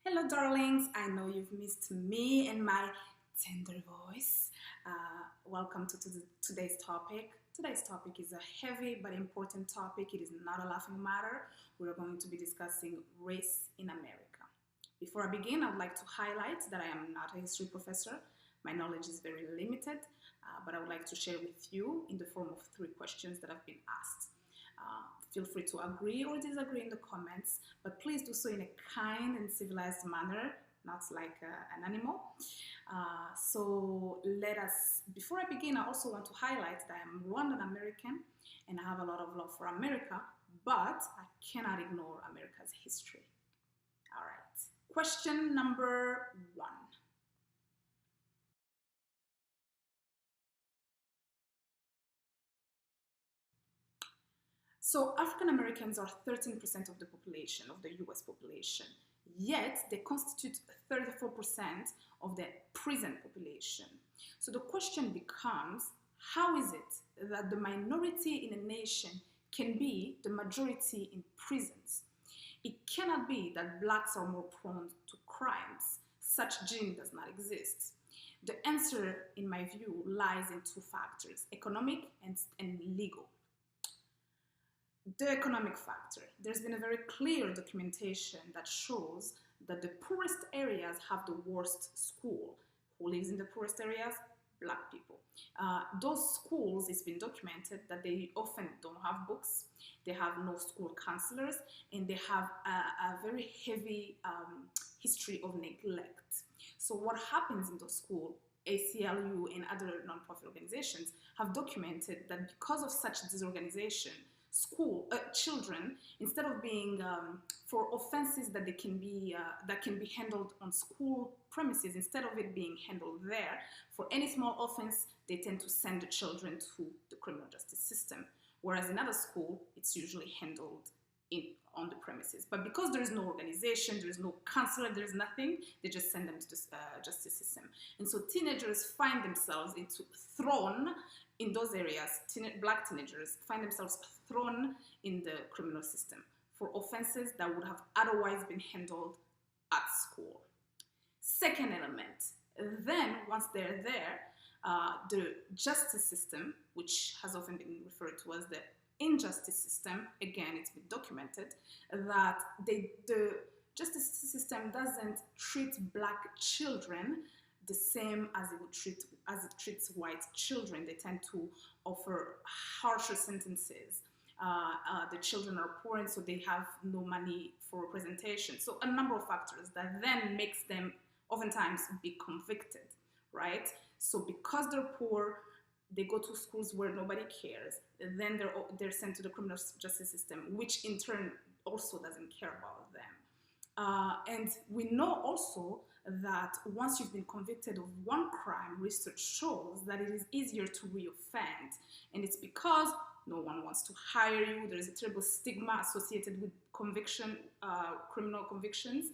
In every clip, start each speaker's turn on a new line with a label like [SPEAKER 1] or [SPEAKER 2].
[SPEAKER 1] Hello, darlings. I know you've missed me and my tender voice. Welcome to today's topic. Today's topic is a heavy but important topic. It is not a laughing matter. We're going to be discussing race in America. Before I begin, I'd like to highlight that I am not a history professor. My knowledge is very limited, but I would like to share with you in the form of three questions that have been asked. Feel free to agree or disagree in the comments, but please do so in a kind and civilized manner, not like an animal. So let us, before I begin, I also want to highlight that I'm Rwandan American and I have a lot of love for America, but I cannot ignore America's history. All right. Question number one. So African Americans are 13% of the population, of the US population, yet they constitute 34% of the prison population. So the question becomes, how is it that the minority in a nation can be the majority in prisons? It cannot be that blacks are more prone to crimes. Such gene does not exist. The answer, in my view, lies in two factors, economic and legal. The economic factor. There's been a very clear documentation that shows that the poorest areas have the worst school. Who lives in the poorest areas? Black people. Those schools, it's been documented that they often don't have books, they have no school counselors, and they have a very heavy history of neglect. So what happens in those schools, ACLU and other nonprofit organizations have documented that because of such disorganization, children, instead of being for offenses that can be handled on school premises, instead of it being handled there, for any small offense, they tend to send the children to the criminal justice system. Whereas in other school, it's usually handled on the premises. But because there is no organization, there is no counselor, there is nothing, they just send them to the justice system. And so teenagers find themselves thrown in those areas. Black teenagers find themselves thrown in the criminal system for offenses that would have otherwise been handled at school. Second element, then once they're there, the justice system, which has often been referred to as the injustice system, again, it's been documented that the justice system doesn't treat black children the same as it treats white children. They tend to offer harsher sentences. The children are poor, and so they have no money for representation. So a number of factors that then makes them oftentimes be convicted, right? So because they're poor, they go to schools where nobody cares. Then they're sent to the criminal justice system, which in turn also doesn't care about them. And we know also that once you've been convicted of one crime, research shows that it is easier to reoffend. And it's because no one wants to hire you. There is a terrible stigma associated with criminal convictions.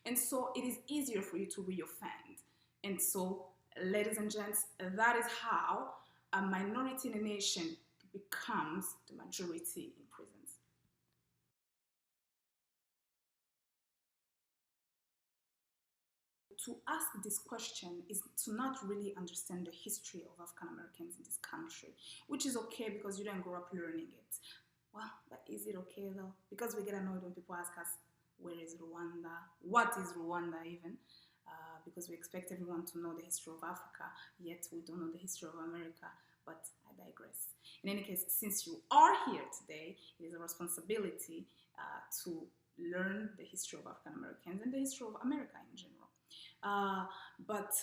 [SPEAKER 1] And so it is easier for you to reoffend. And so, ladies and gents, that is how a minority in a nation becomes the majority in prisons. To ask this question is to not really understand the history of African Americans in this country, which is okay because you don't grow up learning it. Well, but is it okay though? Because we get annoyed when people ask us, where is Rwanda? What is Rwanda even? Because we expect everyone to know the history of Africa, yet we don't know the history of America. But I digress. In any case, since you are here today, it is a responsibility to learn the history of African Americans and the history of America in general. But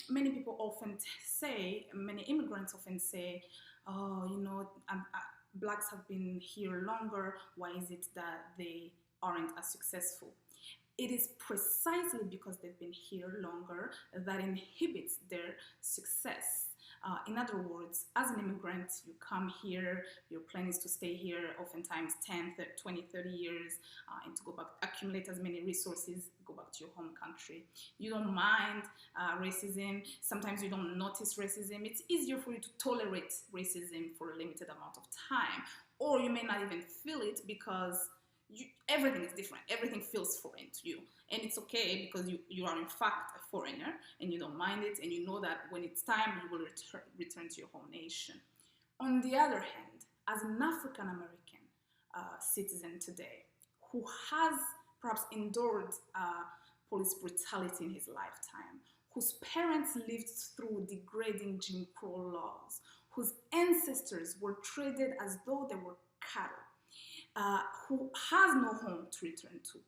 [SPEAKER 1] many people often say, many immigrants often say, oh, blacks have been here longer. Why is it that they aren't as successful? It is precisely because they've been here longer that inhibits their success. In other words, as an immigrant, you come here, your plan is to stay here oftentimes 10, 20, 30 years and to go back, accumulate as many resources, go back to your home country. You don't mind racism. Sometimes you don't notice racism. It's easier for you to tolerate racism for a limited amount of time. Or you may not even feel it because everything is different. Everything feels foreign to you. And it's okay because you are in fact a foreigner and you don't mind it, and you know that when it's time, you will return to your home nation. On the other hand, as an African American citizen today who has perhaps endured police brutality in his lifetime, whose parents lived through degrading Jim Crow laws, whose ancestors were treated as though they were cattle, who has no home to return to.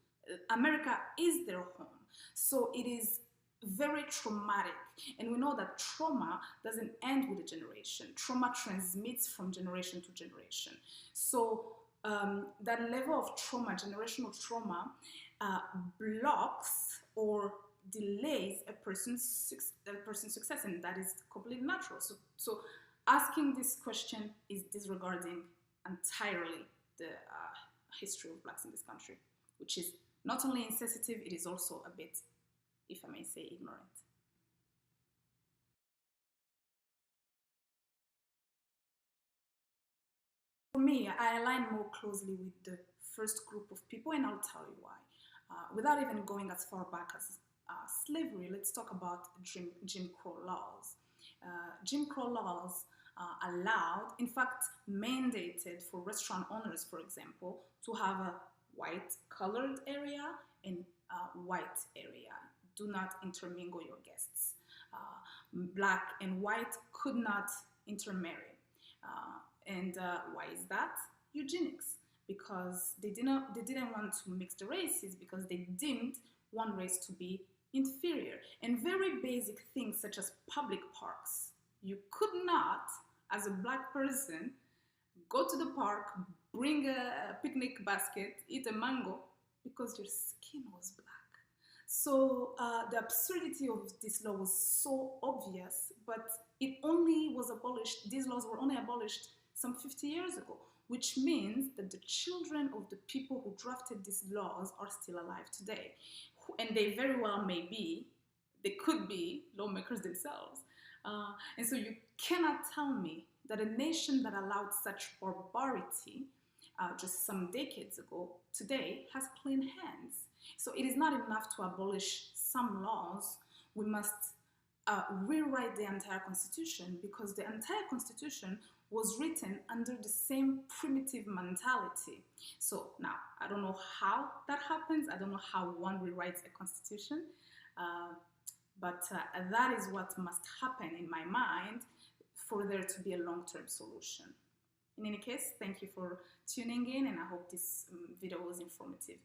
[SPEAKER 1] America is their home. So it is very traumatic. And we know that trauma doesn't end with a generation. Trauma transmits from generation to generation. So that level of trauma, generational trauma, blocks or delays a person's success, and that is completely natural. So asking this question is disregarding entirely the history of blacks in this country, which is not only insensitive, it is also a bit, if I may say, ignorant. For me, I align more closely with the first group of people, and I'll tell you why. Without even going as far back as slavery, let's talk about Jim Crow laws. Jim Crow laws allowed, in fact, mandated for restaurant owners, for example, to have a white colored area and white area. Do not intermingle your guests. Black and white could not intermarry. And why is that? Eugenics. Because they didn't want to mix the races, because they deemed one race to be inferior. And very basic things such as public parks. You could not, as a black person, go to the park, bring a picnic basket, eat a mango, because your skin was black. So the absurdity of this law was so obvious, but it only was abolished, these laws were only abolished some 50 years ago, which means that the children of the people who drafted these laws are still alive today. And they very well may be, they could be lawmakers themselves. And so you cannot tell me that a nation that allowed such barbarity just some decades ago today has clean hands. So it is not enough to abolish some laws. We must rewrite the entire constitution, because the entire constitution was written under the same primitive mentality. So now, I don't know how that happens. I don't know how one rewrites a constitution, but that is what must happen in my mind for there to be a long-term solution. In any case, thank you for tuning in, and I hope this video was informative.